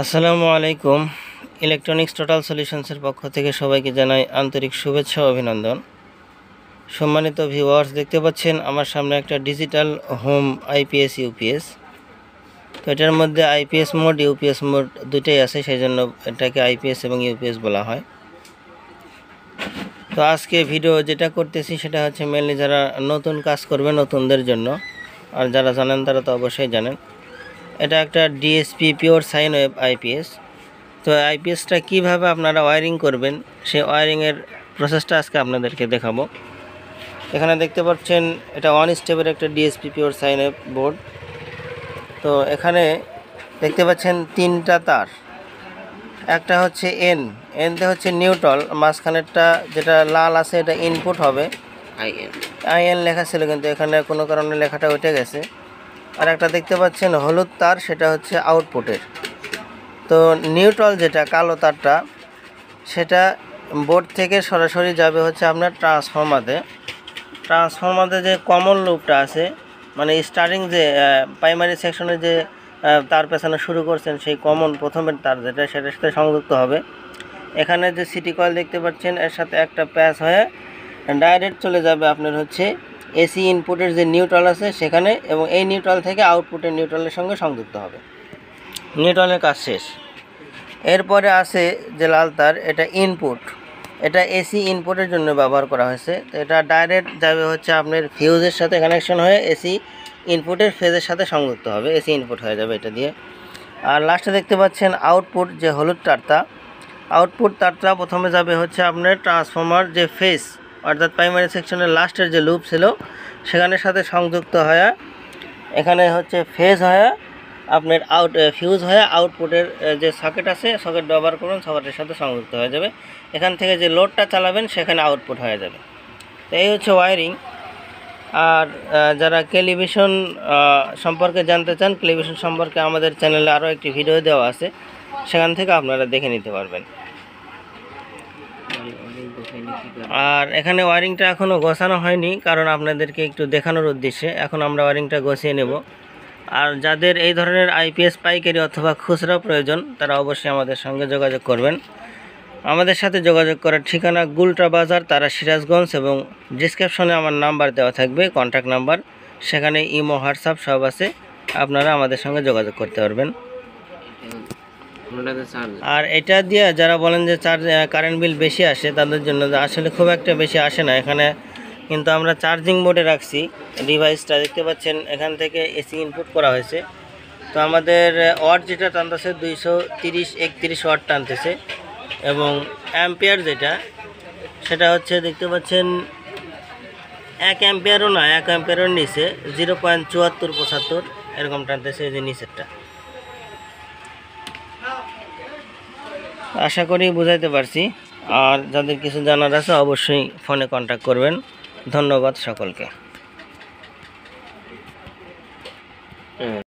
আসসালামু আলাইকুম। Electronics total সলিউশনসের পক্ষ থেকে সবাইকে জানাই আন্তরিক শুভেচ্ছা ও অভিনন্দন। সম্মানিত ভিউয়ার্স, দেখতে পাচ্ছেন আমার সামনে একটা ডিজিটাল হোম আইপিএস ইউপিএস। তো এটার মধ্যে আইপিএস মোড ইউপিএস মোড দুটোই আছে, সেই জন্য এটাকে আইপিএস এবং ইউপিএস বলা হয়। তো আজকে ভিডিও যেটা করতেছি সেটা হচ্ছে মেনলি যারা নতুন কাজ করবে নতুনদের জন্য, আর যারা জানেন তারা তো অবশ্যই জানেন। এটা একটা DSP pure sine wave IPS. তো আইপিএসটা কিভাবে আপনারা ওয়্যারিং করবেন সেই ওয়্যারিংয়ের প্রসেসটা আজকে আপনাদেরকে দেখাবো। এখানে দেখতে পাচ্ছেন এটা 1 স্টেপের একটা DSP pure sine wave board. তো এখানে দেখতে পাচ্ছেন 3টা তার, একটা হচ্ছে এনতে হচ্ছে নিউট্রাল, মাঝখানেরটা যেটা লাল আছে এটা ইনপুট হবে, আইএন লেখা ছিল কিন্তু এখানে কোনো কারণে লেখাটা উঠে গেছে। আর একটা দেখতে পাচ্ছেন হলুদ তার, সেটা হচ্ছে আউটপুটের। তো নিউট্রাল যেটা কালো তারটা, সেটা বোর্ড থেকে সরাসরি যাবে হচ্ছে আপনার ট্রান্সফর্মারে যে কমন লুপটা আছে, মানে স্টার্টিং যে প্রাইমারি সেকশনে যে তার পেছানো শুরু করছেন সেই কমন প্রথমের তার যেটা, সেটার সাথে সংযুক্ত হবে। এখানে যে সিটি কয়েল দেখতে পাচ্ছেন এর সাথে একটা প্যাচ হয়ে ডাইরেক্ট চলে যাবে আপনার হচ্ছে এসি ইনপুটের যে নিউট্রাল আছে সেখানে, এবং এই নিউট্রাল থেকে আউটপুটের নিউট্রালের সঙ্গে সংযুক্ত হবে। নিউট্রালের কাজ শেষ। এরপরে আছে যে লাল তার, এটা ইনপুট, এটা এসি ইনপুটের জন্য ব্যবহার করা হয়েছে। তো এটা ডাইরেক্ট যাবে হচ্ছে আপনার ফিউজের সাথে কানেকশন হয়ে এসি ইনপুটের ফেজের সাথে সংযুক্ত হবে, এসি ইনপুট হয়ে যাবে এটা দিয়ে। আর লাস্টে দেখতে পাচ্ছেন আউটপুট যে হলুদ তারটা, আউটপুট তারটা প্রথমে যাবে হচ্ছে আপনার ট্রান্সফর্মার যে ফেজ, অর্থাৎ প্রাইমারি সেকশনের লাস্টের যে লুপ ছিল সেখানের সাথে সংযুক্ত হয়ে এখানে হচ্ছে ফেজ হয়ে আপনার ফিউজ হয়ে আউটপুটের যে সকেট আছে, সকেট ব্যবহার করবেন, সকেটের সাথে সংযুক্ত হয়ে যাবে। এখান থেকে যে লোডটা চালাবেন সেখানে আউটপুট হয়ে যাবে। তো এই হচ্ছে ওয়্যারিং। আর যারা টেলিভিশন সম্পর্কে জানতে চান, টেলিভিশন সম্পর্কে আমাদের চ্যানেলে আরও একটি ভিডিও দেওয়া আছে, সেখান থেকে আপনারা দেখে নিতে পারবেন। আর এখানে ওয়্যারিংটা এখনও গোছানো হয়নি, কারণ আপনাদেরকে একটু দেখানোর উদ্দেশ্যে এখন আমরা ওয়্যারিংটা গুছিয়ে নেব। আর যাদের এই ধরনের আইপিএস পাইকারি অথবা খুচরা প্রয়োজন তারা অবশ্যই আমাদের সঙ্গে যোগাযোগ করবেন। আমাদের সাথে যোগাযোগ করার ঠিকানা গুলটা বাজার, তারা সিরাজগঞ্জ, এবং ডিসক্রিপশনে আমার নাম্বার দেওয়া থাকবে, কন্ট্যাক্ট নাম্বার, সেখানে ইমো হোয়াটসঅ্যাপ সব আছে, আপনারা আমাদের সঙ্গে যোগাযোগ করতে পারবেন। আর এটা দিয়ে যারা বলেন যে কারেন্ট বিল বেশি আসে তাদের জন্য, আসলে খুব একটা বেশি আসে না এখানে, কিন্তু আমরা চার্জিং মোডে রাখছি ডিভাইসটা। দেখতে পাচ্ছেন এখান থেকে এসি ইনপুট করা হয়েছে। তো আমাদের ওয়াট যেটা টানতেছে 230-31 ওয়াট টানতেছে, এবং অ্যাম্পিয়ার যেটা সেটা হচ্ছে দেখতে পাচ্ছেন 1 অ্যাম্পিয়ারও না, 1 অ্যাম্পিয়ারের নিচে 0.74-75 এরকম টানতেছে এই যে নিচেরটা। আশা করি বুঝাইতে পারছি। আর যাদের কিছু জানার আছে অবশ্যই ফোনে কন্ট্যাক্ট করবেন। ধন্যবাদ সকলকে।